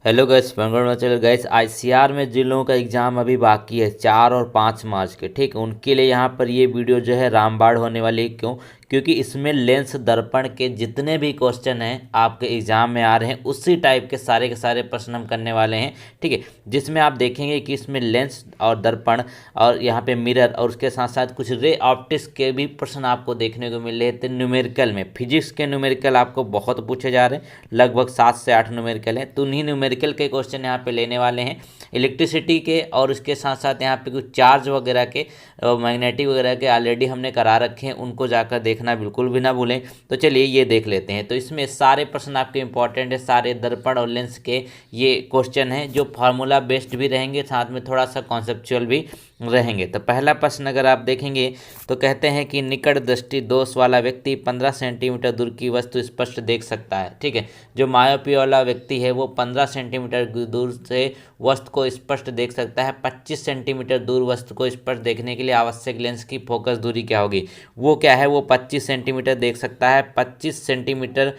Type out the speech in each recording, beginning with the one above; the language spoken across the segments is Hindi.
हेलो गैस चलो गैस आईसीआर में जिन लोगों का एग्ज़ाम अभी बाकी है 4 और 5 मार्च के, ठीक है, उनके लिए यहाँ पर ये वीडियो जो है रामबाण होने वाली है। क्यों? क्योंकि इसमें लेंस दर्पण के जितने भी क्वेश्चन हैं आपके एग्ज़ाम में आ रहे हैं उसी टाइप के सारे प्रश्न हम करने वाले हैं, ठीक है। जिसमें आप देखेंगे कि इसमें लेंस और दर्पण और यहाँ पे मिरर और उसके साथ साथ कुछ रे ऑप्टिक्स के भी प्रश्न आपको देखने को मिल रहे थे। न्यूमेरिकल में फिजिक्स के न्यूमेरिकल आपको बहुत पूछे जा रहे हैं, लगभग 7 से 8 न्यूमेरिकल हैं, तो उन्हीं न्यूमेरिकल के क्वेश्चन यहाँ पे लेने वाले हैं। इलेक्ट्रिसिटी के और उसके साथ साथ यहाँ पे कुछ चार्ज वगैरह के मैग्नेटिक वगैरह के ऑलरेडी हमने करा रखे हैं, उनको जाकर देखना बिल्कुल भी ना भूलें। तो चलिए ये देख लेते हैं। तो इसमें सारे प्रश्न आपके इंपॉर्टेंट है, सारे दर्पण और लेंस के ये क्वेश्चन हैं जो फार्मूला बेस्ड भी रहेंगे, साथ में थोड़ा सा कॉन्सेप्चुअल भी रहेंगे। तो पहला प्रश्न अगर आप देखेंगे तो कहते हैं कि निकट दृष्टि दोष वाला व्यक्ति 15 सेंटीमीटर दूर की वस्तु स्पष्ट देख सकता है, ठीक है। जो मायोपी वाला व्यक्ति है वो 15 सेंटीमीटर दूर से वस्तु को स्पष्ट देख सकता है। 25 सेंटीमीटर दूर वस्तु को स्पष्ट देखने के लिए आवश्यक लेंस की फोकस दूरी क्या होगी? वो क्या है? वो 25 सेंटीमीटर देख सकता है। 25 सेंटीमीटर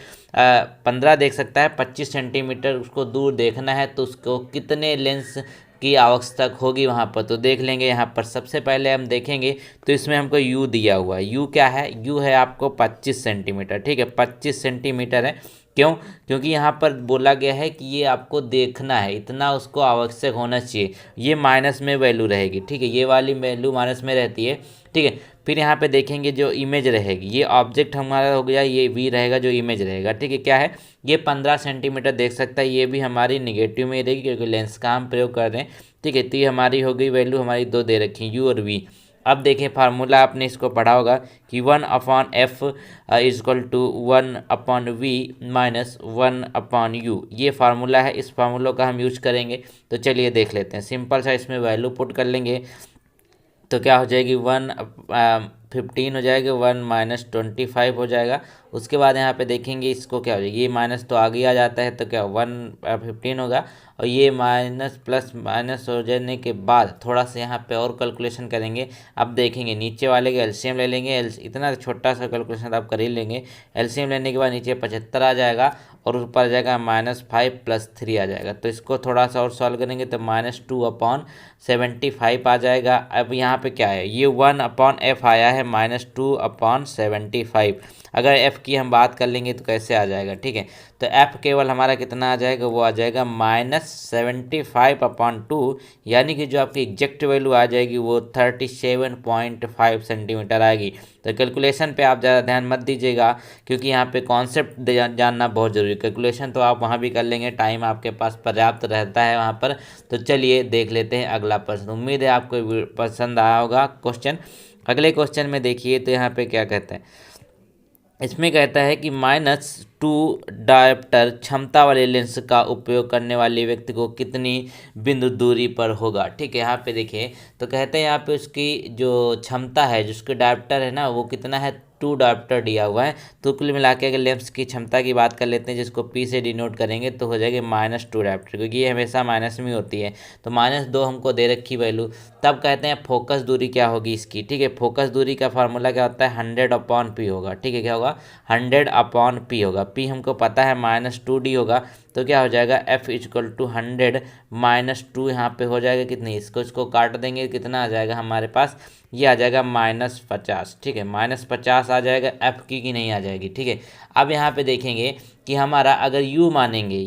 15 देख सकता है, 25 सेंटीमीटर उसको दूर देखना है तो उसको कितने लेंस की आवश्यकता होगी वहाँ पर? तो देख लेंगे। यहाँ पर सबसे पहले हम देखेंगे तो इसमें हमको यू दिया हुआ है। यू क्या है? यू है आपको 25 सेंटीमीटर, ठीक है, 25 सेंटीमीटर है। क्यों? क्योंकि यहाँ पर बोला गया है कि ये आपको देखना है, इतना उसको आवश्यक होना चाहिए। ये माइनस में वैल्यू रहेगी, ठीक है, ये वाली वैल्यू माइनस में रहती है, ठीक है। फिर यहाँ पे देखेंगे जो इमेज रहेगी, ये ऑब्जेक्ट हमारा हो गया, ये वी रहेगा जो इमेज रहेगा, ठीक है। क्या है? ये 15 सेंटीमीटर देख सकता है, ये भी हमारी निगेटिव में रहेगी क्योंकि लेंस का हम प्रयोग कर रहे हैं, ठीक है। तो ये हमारी हो गई वैल्यू, हमारी दो दे रखी है, यू और वी। अब देखें फार्मूला, आपने इसको पढ़ा होगा कि 1/f is equal to 1/v minus 1/u, ये फार्मूला है। इस फार्मूला का हम यूज करेंगे। तो चलिए देख लेते हैं। सिंपल सा इसमें वैल्यू पुट कर लेंगे तो क्या हो जाएगी? 15 हो जाएगा, 1 माइनस 25 हो जाएगा। उसके बाद यहाँ पे देखेंगे इसको क्या हो जाएगी, ये माइनस तो आगे आ जाता है तो क्या 15 होगा, और ये माइनस प्लस माइनस हो जाने के बाद थोड़ा सा यहाँ पे और कैलकुलेशन करेंगे। अब देखेंगे नीचे वाले के एलसीएम ले लेंगे, इतना छोटा सा कैलकुलेशन आप कर ही लेंगे। एलसीएम लेने के बाद नीचे 75 आ जाएगा और ऊपर आ जाएगा -5 + 3 आ जाएगा। तो इसको थोड़ा सा और सॉल्व करेंगे तो -2/75 आ जाएगा। अब यहाँ पे क्या है? ये 1/f आया है -2/75। अगर f की हम बात कर लेंगे तो कैसे आ जाएगा, ठीक है। तो f केवल हमारा कितना आ जाएगा? वो आ जाएगा -75/2, यानी कि जो आपकी एग्जैक्ट वैल्यू आ जाएगी वो 37.5 सेंटीमीटर आएगी। तो कैलकुलेशन पे आप ज़्यादा ध्यान मत दीजिएगा क्योंकि यहाँ पे कॉन्सेप्ट जानना बहुत ज़रूरी है। कैलकुलेशन तो आप वहाँ भी कर लेंगे, टाइम आपके पास पर्याप्त रहता है वहाँ पर। तो चलिए देख लेते हैं अगला प्रश्न। उम्मीद है आपको पसंद आया होगा क्वेश्चन। अगले क्वेश्चन में देखिए तो यहाँ पे क्या कहते हैं, इसमें कहता है कि -2 डायोप्टर क्षमता वाले लेंस का उपयोग करने वाले व्यक्ति को कितनी बिंदु दूरी पर होगा, ठीक है। यहाँ पे देखिए तो कहते हैं यहाँ पे उसकी जो क्षमता है, जिसके डायोप्टर है ना, वो कितना है? 2 डायोप्टर दिया हुआ है। तो कुल मिला के अगर लेंस की क्षमता की बात कर लेते हैं जिसको P से डिनोट करेंगे तो हो जाएगी -2 डायोप्टर, क्योंकि ये हमेशा माइनस में होती है। तो -2 हमको दे रखी वैल्यू। तब कहते हैं फोकस दूरी क्या होगी इसकी, ठीक है। फोकस दूरी का फार्मूला क्या होता है? 100/P होगा, ठीक है। क्या होगा? 100/P होगा। P हमको पता है -2D होगा। तो क्या हो जाएगा? F = 100 -2 यहाँ पे हो जाएगा कितनी, इसको काट देंगे, कितना आ जाएगा हमारे पास? ये आ जाएगा -50, ठीक है। -50 आ जाएगा। F की नहीं आ जाएगी, ठीक है। अब यहाँ पे देखेंगे कि हमारा अगर u मानेंगे,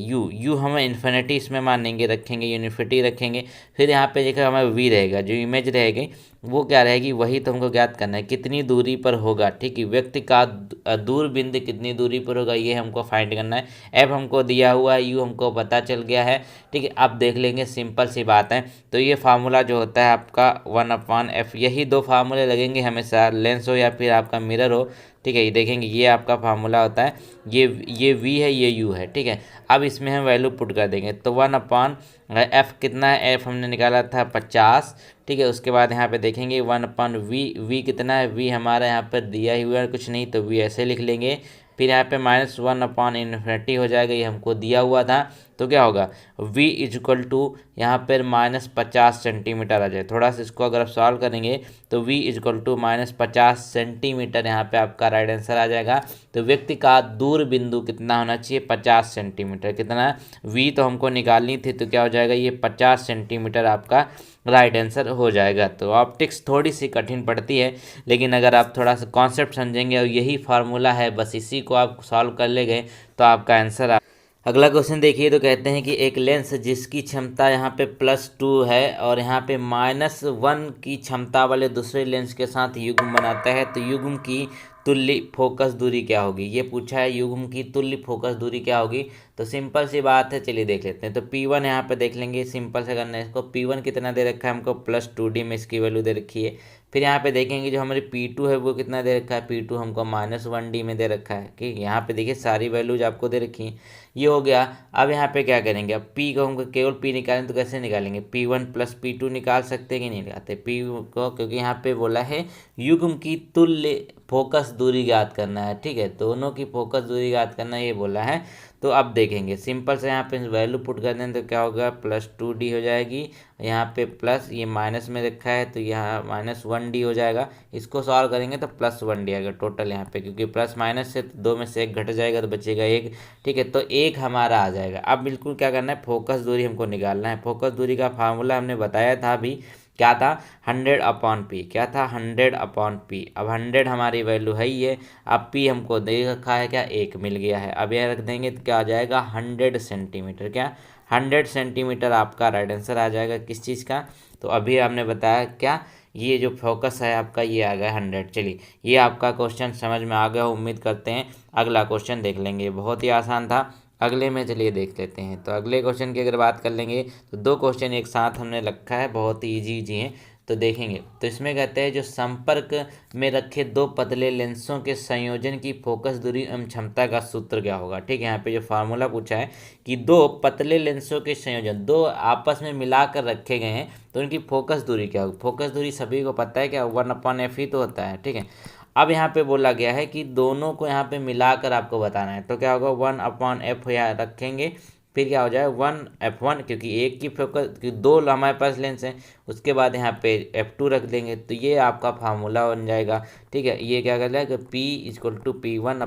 u हम इन्फिनिटी इसमें मानेंगे, रखेंगे यूनिफिटी रखेंगे। फिर यहाँ पे देखा हमारा v रहेगा, जो इमेज रहेगी वो क्या रहेगी, वही तो हमको ज्ञात करना है, कितनी दूरी पर होगा, ठीक है। व्यक्ति का दूरबिंदु कितनी दूरी पर होगा ये हमको फाइंड करना है। f हमको दिया हुआ है, u हमको पता चल गया है, ठीक है। अब देख लेंगे, सिंपल सी बात है। तो ये फार्मूला जो होता है आपका 1/f, यही दो फार्मूले लगेंगे हमेशा, लेंस हो या फिर आपका मिरर हो, ठीक है। ये देखेंगे ये आपका फार्मूला होता है, ये v है, ये u है, ठीक है। अब इसमें हम वैल्यू पुट कर देंगे तो 1/f कितना है? f हमने निकाला था 50, ठीक है। उसके बाद यहाँ पे देखेंगे 1/v, v कितना है? v हमारा यहाँ पर दिया ही हुआ है कुछ नहीं, तो v ऐसे लिख लेंगे। फिर यहाँ पे -1/∞ हो जाएगा, ये हमको दिया हुआ था। तो क्या होगा v इजक्वल टू यहाँ पर -50 सेंटीमीटर आ जाए। थोड़ा सा इसको अगर आप सॉल्व करेंगे तो v इजक्वल टू -50 सेंटीमीटर यहाँ पे आपका राइट आंसर आ जाएगा। तो व्यक्ति का दूर बिंदु कितना होना चाहिए 50 सेंटीमीटर। कितना v तो हमको निकालनी थी, तो क्या हो जाएगा ये 50 सेंटीमीटर आपका राइट आंसर हो जाएगा। तो ऑप्टिक्स थोड़ी सी कठिन पड़ती है, लेकिन अगर आप थोड़ा सा कॉन्सेप्ट समझेंगे और यही फार्मूला है, बस इसी को आप सॉल्व कर ले गए तो आपका आंसर। अगला क्वेश्चन देखिए, तो कहते हैं कि एक लेंस जिसकी क्षमता यहाँ पे +2 है और यहाँ पे -1 की क्षमता वाले दूसरे लेंस के साथ युग्म बनाता है, तो युग्म की तुल्य फोकस दूरी क्या होगी। ये पूछा है युग्म की तुल्य फोकस दूरी क्या होगी। तो सिंपल सी बात है, चलिए देख लेते हैं। तो P1 यहाँ पे देख लेंगे, सिंपल से करना है इसको। P1 कितना दे रखा है हमको +2D में इसकी वैल्यू दे रखी है। फिर यहाँ पे देखेंगे जो हमारी P2 है वो कितना दे रखा है, P2 हमको -1D में दे रखा है कि यहाँ पे देखिए सारी वैल्यूज आपको दे रखी हैं। ये हो गया। अब यहाँ पे क्या करेंगे, अब P को हमको केवल P निकालें तो कैसे निकालेंगे, P1 + P2 निकाल सकते हैं कि नहीं निकालते P को, क्योंकि यहाँ पे बोला है युग्म की तुल्य फोकस दूरी ज्ञात करना है। ठीक है, दोनों की फोकस दूरी ज्ञात करना ये बोला है। तो अब देखेंगे सिंपल से यहाँ पे वैल्यू पुट कर दें तो क्या होगा +2D हो जाएगी। यहाँ पे प्लस ये माइनस में रखा है तो यहाँ -1D हो जाएगा। इसको सॉल्व करेंगे तो +1D आएगा टोटल यहाँ पे, क्योंकि प्लस माइनस से दो में से एक घट जाएगा तो बचेगा 1। ठीक है, तो 1 हमारा आ जाएगा। अब बिल्कुल क्या करना है, फोकस दूरी हमको निकालना है। फोकस दूरी का फार्मूला हमने बताया था अभी, क्या था 100/P। क्या था 100/P। अब 100 हमारी वैल्यू है ही है। अब P हमको दे रखा है क्या 1 मिल गया है। अब यह रख देंगे तो क्या आ जाएगा 100 सेंटीमीटर। क्या 100 सेंटीमीटर आपका राइट आंसर आ जाएगा किस चीज़ का। तो अभी आपने बताया क्या, ये जो फोकस है आपका ये आ गया 100। चलिए ये आपका क्वेश्चन समझ में आ गया, उम्मीद करते हैं। अगला क्वेश्चन देख लेंगे, बहुत ही आसान था। अगले में चलिए देख लेते हैं। तो अगले क्वेश्चन की अगर बात कर लेंगे तो 2 क्वेश्चन एक साथ हमने रखा है, बहुत ही इजी हैं। तो देखेंगे तो इसमें कहते हैं जो संपर्क में रखे 2 पतले लेंसों के संयोजन की फोकस दूरी एवं क्षमता का सूत्र क्या होगा। ठीक है, यहाँ पे जो फार्मूला पूछा है कि 2 पतले लेंसों के संयोजन, 2 आपस में मिलाकर रखे गए हैं तो उनकी फोकस दूरी क्या होगी। फोकस दूरी सभी को पता है क्या 1/f ही तो होता है। ठीक है, अब यहाँ पे बोला गया है कि दोनों को यहाँ पे मिलाकर आपको बताना है, तो क्या होगा 1/f यहाँ रखेंगे। फिर क्या हो जाए 1/f1, क्योंकि एक की फोकस की 2 हमारे पास लेंस हैं। उसके बाद यहाँ पे f2 रख देंगे, तो ये आपका फार्मूला बन जाएगा। ठीक है, ये क्या कर जाएगा P = P1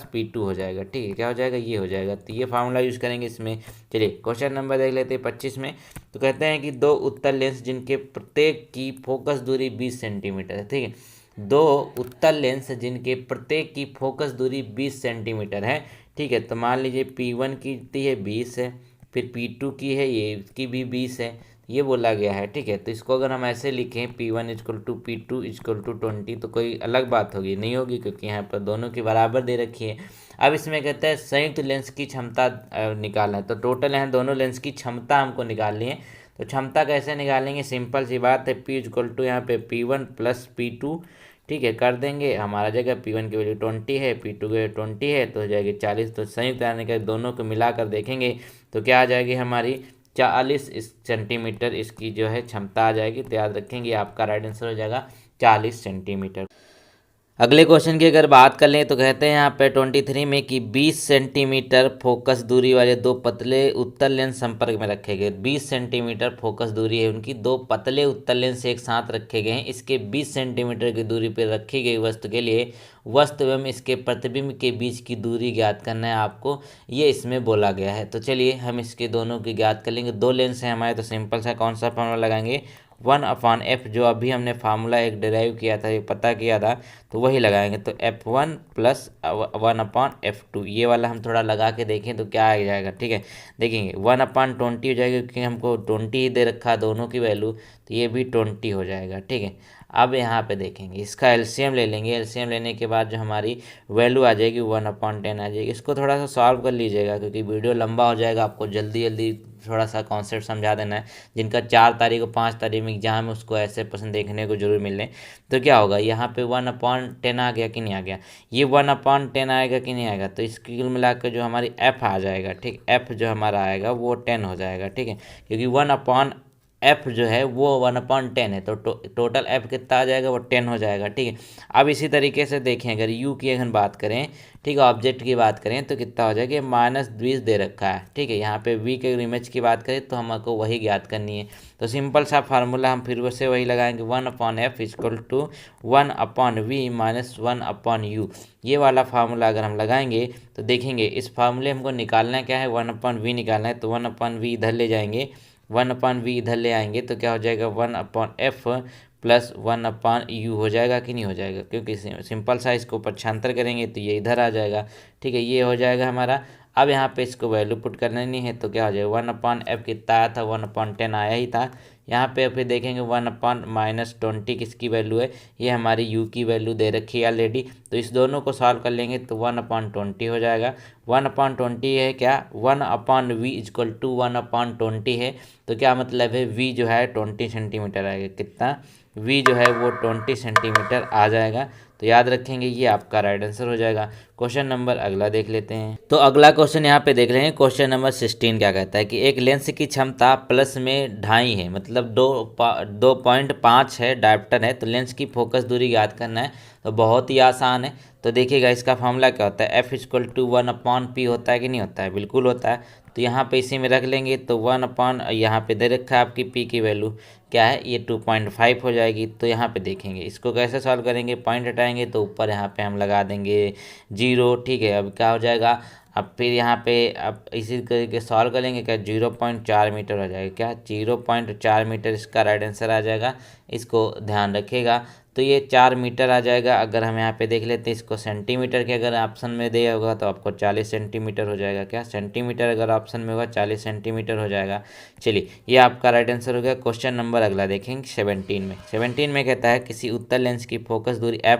+ P2 हो जाएगा। ठीक है, क्या हो जाएगा ये हो जाएगा। तो ये फार्मूला यूज़ करेंगे इसमें। चलिए क्वेश्चन नंबर देख लेते हैं 25 में। तो कहते हैं कि 2 उत्तल लेंस जिनके प्रत्येक की फोकस दूरी 20 सेंटीमीटर है। ठीक है, 2 उत्तल लेंस जिनके प्रत्येक की फोकस दूरी 20 सेंटीमीटर है। ठीक है, तो मान लीजिए P1 की कितनी है 20 है, फिर P2 की है ये इसकी भी 20 है, ये बोला गया है। ठीक है, तो इसको अगर हम ऐसे लिखें P1 = P2 = 20, तो कोई अलग बात होगी नहीं होगी, क्योंकि यहाँ पर दोनों की बराबर दे रखी है। अब इसमें कहते हैं संयुक्त लेंस की क्षमता निकालना है। तो टोटल यहाँ दोनों लेंस की क्षमता हमको निकालनी है। तो क्षमता कैसे निकालेंगे, सिंपल सी बात है, P = यहाँ पे P1 + P2। ठीक है, कर देंगे। हमारा जगह P1 की वैल्यू 20 है, P2 की 20 है, तो हो जाएगी 40। तो संयुक्त आने के दोनों को मिलाकर देखेंगे तो क्या आ जाएगी हमारी 40 सेंटीमीटर इसकी जो है क्षमता आ जाएगी। तो याद रखेंगे आपका राइट आंसर हो जाएगा 40 सेंटीमीटर। अगले क्वेश्चन की अगर बात कर लें तो कहते हैं यहाँ पे 23 में कि 20 सेंटीमीटर फोकस दूरी वाले 2 पतले उत्तल लेंस संपर्क में रखे गए। 20 सेंटीमीटर फोकस दूरी है उनकी, 2 पतले उत्तल लेंस एक साथ रखे गए हैं। इसके 20 सेंटीमीटर की दूरी पर रखी गई वस्तु के लिए वस्तु एवं इसके प्रतिबिंब के बीच की दूरी ज्ञात करना है आपको, ये इसमें बोला गया है। तो चलिए हम इसके दोनों की ज्ञात कर लेंगे। 2 लेंस हैं हमारे, तो सिंपल सा कौन सा फॉर्मूला लगाएंगे 1/f, जो अभी हमने फार्मूला एक डिराइव किया था, ये पता किया था, तो वही लगाएंगे। तो f1 + 1/f2 ये वाला हम थोड़ा लगा के देखें तो क्या आ जाएगा। ठीक है, देखेंगे 1/20 हो जाएगा, क्योंकि हमको 20 ही दे रखा है दोनों की वैल्यू, तो ये भी 20 हो जाएगा। ठीक है, अब यहाँ पे देखेंगे इसका एलसीएम ले लेंगे। एलसीएम लेने के बाद जो हमारी वैल्यू आ जाएगी 1/10 आ जाएगी। इसको थोड़ा सा सॉल्व कर लीजिएगा, क्योंकि वीडियो लंबा हो जाएगा, आपको जल्दी जल्दी थोड़ा सा कॉन्सेप्ट समझा देना है। जिनका 4 तारीख और 5 तारीख में एग्जाम है उसको ऐसे प्रश्न देखने को जरूर मिले। तो क्या होगा यहाँ पे 1/10 आ गया कि नहीं आ गया, ये 1/10 आएगा कि नहीं आएगा। तो इसकी कुल मिलाकर जो हमारी f आ जाएगा, ठीक, f जो हमारा आएगा वो 10 हो जाएगा। ठीक है, क्योंकि 1/10 एफ जो है वो 1/10 है, तो टोटल एफ कितना आ जाएगा, वो 10 हो जाएगा। ठीक है, अब इसी तरीके से देखें, अगर यू की अगर बात करें, ठीक है, ऑब्जेक्ट की बात करें तो कितना हो जाएगा, -20 दे रखा है। ठीक है, यहाँ पे वी के इमेज की बात करें तो हमको वही ज्ञात करनी है। तो सिंपल सा फार्मूला हम फिर से वही लगाएंगे, 1/f equal to 1/v minus 1/u। ये वाला फार्मूला अगर हम लगाएंगे तो देखेंगे इस फार्मूले हमको निकालना क्या है, 1/v निकालना है, तो 1/v इधर ले जाएंगे, 1/v इधर ले आएंगे तो क्या हो जाएगा, 1/f प्लस 1/u हो जाएगा कि नहीं हो जाएगा, क्योंकि सिंपल सा इसको पक्षांतर करेंगे तो ये इधर आ जाएगा। ठीक है, ये हो जाएगा हमारा। अब यहाँ पे इसको वैल्यू पुट करना नहीं है तो क्या हो जाएगा, 1/f कितना आया था, 1/10 आया ही था। यहाँ पे फिर देखेंगे 1/-20 किसकी वैल्यू है, ये हमारी u की वैल्यू दे रखी है ऑलरेडी। तो इस दोनों को सॉल्व कर लेंगे तो 1/20 हो जाएगा। 1/20 है क्या, 1/v इक्वल टू 1/20 है, तो क्या मतलब है, v जो है 20 सेंटीमीटर आएगा, कितना, v जो है वो 20 सेंटीमीटर आ जाएगा। तो याद रखेंगे ये आपका राइट आंसर हो जाएगा। क्वेश्चन नंबर अगला देख लेते हैं। तो अगला क्वेश्चन यहाँ पे देख लेंगे, क्वेश्चन नंबर 16 क्या कहता है कि एक लेंस की क्षमता प्लस में 2.5 है, मतलब 2.5 है, डायप्टर है, तो लेंस की फोकस दूरी ज्ञात करना है। तो बहुत ही आसान है। तो देखिएगा इसका फॉर्मूला क्या होता है, एफ इक्वल टू 1/p होता है कि नहीं होता है, बिल्कुल होता है। तो यहाँ पे इसी में रख लेंगे तो 1/ यहाँ पे दे रखा है आपकी p की वैल्यू क्या है, ये 2.5 हो जाएगी। तो यहाँ पे देखेंगे इसको कैसे सॉल्व करेंगे, पॉइंट हटाएंगे तो ऊपर यहाँ पे हम लगा देंगे 0। ठीक है, अब क्या हो जाएगा, अब फिर यहाँ पे अब इसी तरीके सॉल्व करेंगे क्या, 0.4 मीटर हो जाएगा, क्या 0.4 मीटर इसका राइट आंसर आ जाएगा। इसको ध्यान रखिएगा। तो ये 4 मीटर आ जाएगा। अगर हम यहाँ पे देख लेते हैं इसको सेंटीमीटर के अगर ऑप्शन में दिया होगा तो आपको 40 सेंटीमीटर हो जाएगा, क्या सेंटीमीटर अगर ऑप्शन में होगा 40 सेंटीमीटर हो जाएगा। चलिए ये आपका राइट आंसर हो गया। क्वेश्चन नंबर अगला देखेंगे 17 में कहता है किसी उत्तल लेंस की फोकस दूरी f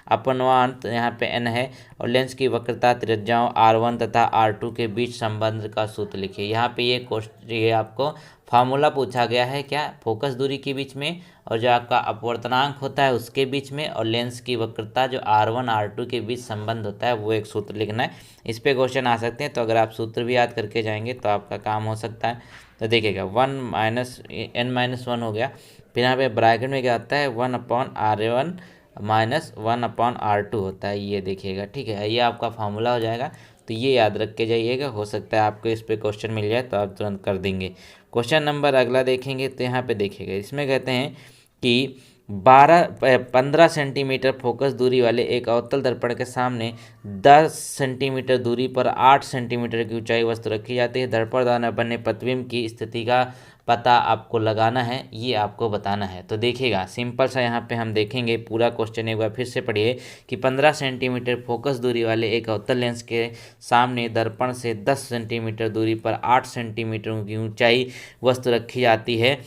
अपनवांत यहाँ पे n है और लेंस की वक्रता त्रिज्याओं R1 तथा R2 के बीच संबंध का सूत्र लिखिए। यहाँ पे ये आपको फार्मूला पूछा गया है, क्या फोकस दूरी के बीच में और जो आपका अपवर्तनांक होता है उसके बीच में, और लेंस की वक्रता जो R1 R2 के बीच संबंध होता है वो एक सूत्र लिखना है। इस पे क्वेश्चन आ सकते हैं, तो अगर आप सूत्र भी याद करके जाएंगे तो आपका काम हो सकता है। तो देखिएगा 1 - n - 1 हो गया, फिर यहाँ पे ब्रैकेट में क्या आता है 1/R1 माइनस 1/R2 होता है, ये देखिएगा। ठीक है, ये आपका फार्मूला हो जाएगा। तो ये याद रख के जाइएगा, हो सकता है आपको इस पे क्वेश्चन मिल जाए तो आप तुरंत कर देंगे। क्वेश्चन नंबर अगला देखेंगे तो यहाँ पे देखिएगा इसमें कहते हैं कि 15 सेंटीमीटर फोकस दूरी वाले एक अवतल दर्पण के सामने 10 सेंटीमीटर दूरी पर 8 सेंटीमीटर की ऊंचाई वस्तु रखी जाती है। दर्पण द्वारा बने प्रतिबिंब की स्थिति का पता आपको लगाना है, ये आपको बताना है। तो देखिएगा सिंपल सा यहाँ पे हम देखेंगे पूरा क्वेश्चन एक बार फिर से पढ़िए कि 15 सेंटीमीटर फोकस दूरी वाले एक अवतल लेंस के सामने दर्पण से 10 सेंटीमीटर दूरी पर 8 सेंटीमीटर की ऊंचाई वस्तु रखी जाती है।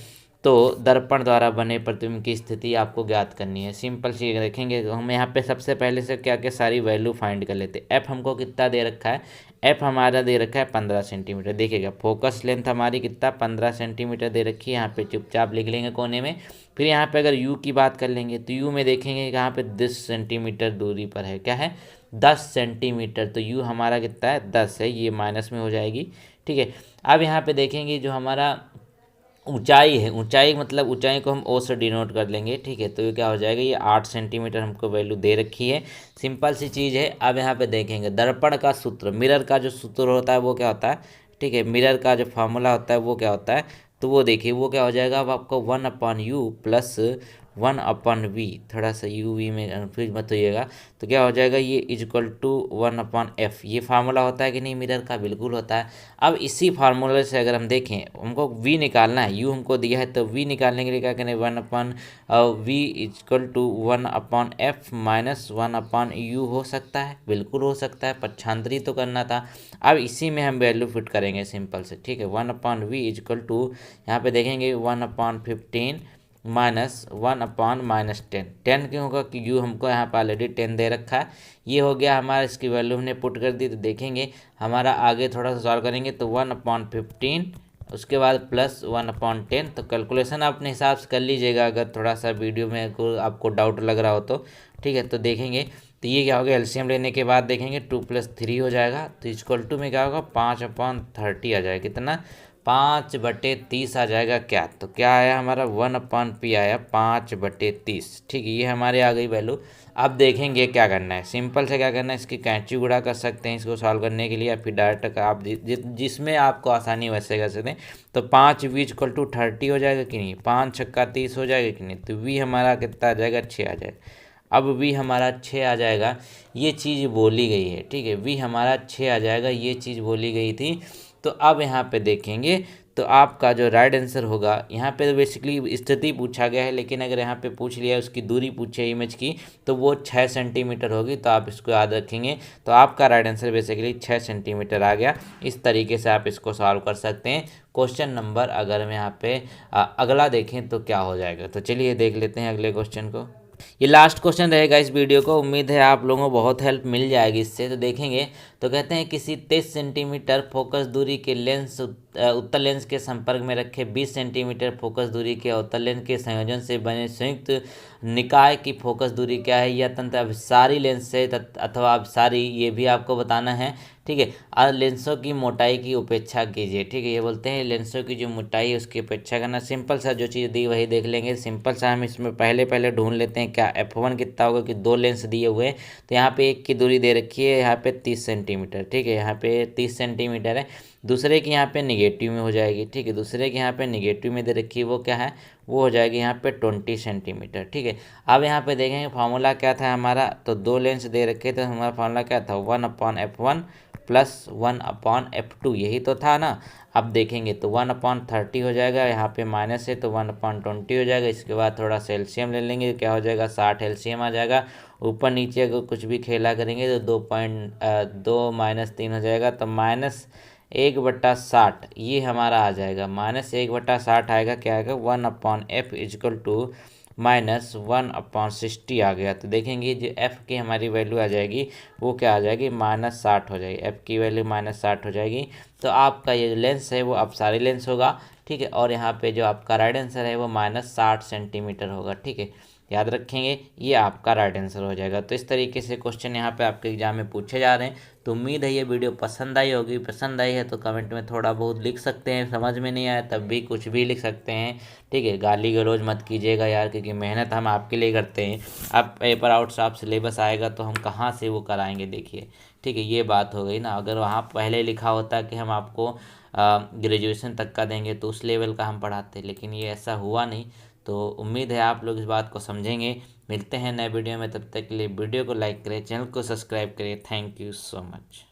तो दर्पण द्वारा बने प्रतिबिंब की स्थिति आपको ज्ञात करनी है। सिंपल चीज़ देखेंगे तो हम यहाँ पे सबसे पहले से क्या क्या सारी वैल्यू फाइंड कर लेते हैं। एफ हमको कितना दे रखा है, एफ हमारा दे रखा है 15 सेंटीमीटर। देखिएगा फोकस लेंथ हमारी कितना 15 सेंटीमीटर दे रखी है, यहाँ पे चुपचाप लिख लेंगे कोने में। फिर यहाँ पे अगर यू की बात कर लेंगे तो यू में देखेंगे यहाँ पे 10 सेंटीमीटर दूरी पर है, क्या है 10 सेंटीमीटर। तो यू हमारा कितना है 10 है, ये माइनस में हो जाएगी। ठीक है, अब यहाँ पे देखेंगे जो हमारा ऊंचाई है, ऊंचाई मतलब ऊंचाई को हम ओ से डिनोट कर लेंगे। ठीक है, तो ये क्या हो जाएगा, ये 8 सेंटीमीटर हमको वैल्यू दे रखी है। सिंपल सी चीज़ है। अब यहाँ पे देखेंगे दर्पण का सूत्र, मिरर का जो सूत्र होता है वो क्या होता है, ठीक है, मिरर का जो फार्मूला होता है वो क्या होता है, तो वो देखिए वो क्या हो जाएगा, अब आपको 1/u प्लस 1/v, थोड़ा सा u v में कन्फ्यूज मत होइएगा। तो क्या हो जाएगा, ये इक्वल टू 1/f, ये फार्मूला होता है कि नहीं मिरर का, बिल्कुल होता है। अब इसी फार्मूले से अगर हम देखें, हमको v निकालना है, u हमको दिया है, तो v निकालने के लिए क्या करें, 1/v equal to 1/f minus 1/u हो सकता है, बिल्कुल हो सकता है, पक्षांतरी तो करना था। अब इसी में हम वैल्यू फिट करेंगे सिंपल से। ठीक है, 1/v इक्वल टू यहाँ पे देखेंगे 1/15 माइनस 1/-10। 10 क्यों होगा कि यू हमको यहाँ पर ऑलरेडी 10 दे रखा है। ये हो गया हमारा, इसकी वैल्यू हमने पुट कर दी। तो देखेंगे हमारा आगे थोड़ा सा सॉल्व करेंगे तो 1/15 उसके बाद प्लस 1/10। तो कैलकुलेशन आप अपने हिसाब से कर लीजिएगा अगर थोड़ा सा वीडियो में आपको डाउट लग रहा हो तो। ठीक है, तो देखेंगे तो ये क्या होगा, एलसीएम लेने के बाद देखेंगे 2 + 3 हो जाएगा। तो इक्वल टू में क्या होगा 5/30 आ जाएगा, कितना 5/30 आ जाएगा क्या? तो क्या आया हमारा 1/p आया 5/30। ठीक है, ये हमारे आ गई वैल्यू। अब देखेंगे क्या करना है। सिंपल से क्या करना है, इसकी कैंची गुणा कर सकते हैं इसको सॉल्व करने के लिए, या फिर डायरेक्ट आप जिसमें आपको आसानी वैसे कर सकते हैं। तो 5v = 30 हो जाएगा कि नहीं, 5 छक्का 30 हो जाएगा कि नहीं। तो v हमारा कितना आ जाएगा, 6 आ जाएगा। अब v हमारा 6 आ जाएगा, ये चीज़ बोली गई है। ठीक है, v हमारा 6 आ जाएगा, ये चीज़ बोली गई थी। तो अब यहाँ पे देखेंगे तो आपका जो राइट आंसर होगा, यहाँ पे तो बेसिकली स्थिति पूछा गया है, लेकिन अगर यहाँ पे पूछ लिया उसकी दूरी पूछे इमेज की, तो वो 6 सेंटीमीटर होगी। तो आप इसको याद रखेंगे। तो आपका राइट आंसर बेसिकली 6 सेंटीमीटर आ गया। इस तरीके से आप इसको सॉल्व कर सकते हैं। क्वेश्चन नंबर अगर हम यहाँ पे अगला देखें तो क्या हो जाएगा, तो चलिए देख लेते हैं अगले क्वेश्चन को। ये लास्ट क्वेश्चन रहेगा इस वीडियो को। उम्मीद है आप लोगों को बहुत हेल्प मिल जाएगी इससे। तो देखेंगे तो कहते हैं किसी 23 सेंटीमीटर फोकस दूरी के लेंस उत्तल लेंस के संपर्क में रखे 20 सेंटीमीटर फोकस दूरी के अवतल लेंस के संयोजन से बने संयुक्त निकाय की फोकस दूरी क्या है। यह तंत्र अभिसारी लेंस से अथवा अभिसारी, ये भी आपको बताना है। ठीक है, लेंसों की मोटाई की उपेक्षा कीजिए। ठीक है, ये बोलते हैं लेंसों की जो मोटाई है उसकी उपेक्षा करना। सिंपल सा जो चीज़ दी वही देख लेंगे। सिंपल सा हम इसमें पहले ढूंढ लेते हैं क्या f1 कितना होगा, कि 2 लेंस दिए हुए हैं। तो यहाँ पे एक की दूरी दे रखी है यहाँ पे 30 सेंटीमीटर। ठीक है, यहाँ पे 30 सेंटीमीटर है। दूसरे की यहाँ पे निगेटिव में हो जाएगी। ठीक है, दूसरे के यहाँ पे निगेटिव में दे रखी है, वो क्या है, वो हो जाएगी यहाँ पे 20 सेंटीमीटर। ठीक है, अब यहाँ पे देखेंगे फार्मूला क्या था हमारा। तो 2 लेंस दे रखे थे, हमारा फार्मूला क्या था, 1/f1 + 1/f2, यही तो था ना। अब देखेंगे तो 1/30 हो जाएगा, यहाँ पे माइनस है तो 1/20 हो जाएगा। इसके बाद थोड़ा सा एलसीएम ले लेंगे, क्या हो जाएगा, 60 एलसीएम आ जाएगा। ऊपर नीचे अगर कुछ भी खेला करेंगे तो 2 - 3 हो जाएगा। तो -1/60 ये हमारा आ जाएगा। -1/60 आएगा, क्या आएगा, 1/f = -1/60 आ गया। तो देखेंगे जो f की हमारी वैल्यू आ जाएगी वो क्या आ जाएगी, -60 हो जाएगी। f की वैल्यू -60 हो जाएगी। तो आपका ये जो लेंस है वो अपसारी लेंस होगा। ठीक है, और यहाँ पे जो आपका राइट आंसर है वो -60 सेंटीमीटर होगा। ठीक है, याद रखेंगे, ये आपका राइट आंसर हो जाएगा। तो इस तरीके से क्वेश्चन यहाँ पे आपके एग्जाम में पूछे जा रहे हैं। तो उम्मीद है ये वीडियो पसंद आई होगी। पसंद आई है तो कमेंट में थोड़ा बहुत लिख सकते हैं, समझ में नहीं आया तब भी कुछ भी लिख सकते हैं। ठीक है, गाली गलौज मत कीजिएगा यार, क्योंकि मेहनत हम आपके लिए करते हैं। अब पेपर आउट साफ सिलेबस आएगा तो हम कहाँ से वो कराएंगे, देखिए। ठीक है, ये बात हो गई ना। अगर वहाँ पहले लिखा होता कि हम आपको ग्रेजुएशन तक का देंगे तो उस लेवल का हम पढ़ाते, लेकिन ये ऐसा हुआ नहीं। तो उम्मीद है आप लोग इस बात को समझेंगे। मिलते हैं नए वीडियो में, तब तक के लिए वीडियो को लाइक करें, चैनल को सब्सक्राइब करें। Thank you so much.